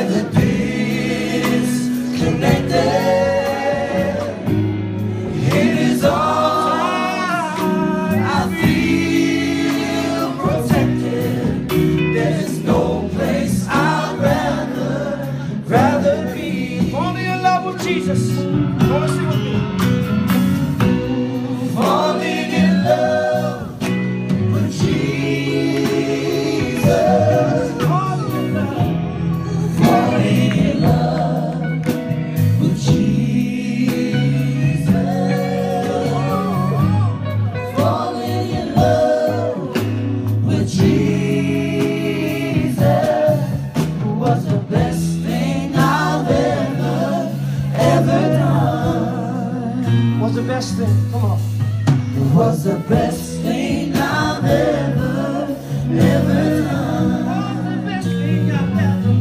never disconnected. In His arms I feel protected. There's no place I'd rather be. Falling in love with Jesus. Come on, sing with me. Falling in love with Jesus. Falling in love with Jesus. Falling in love with Jesus was the best thing I've ever done. What's the best thing? Come on. It was the best thing I've ever done. The best thing I've ever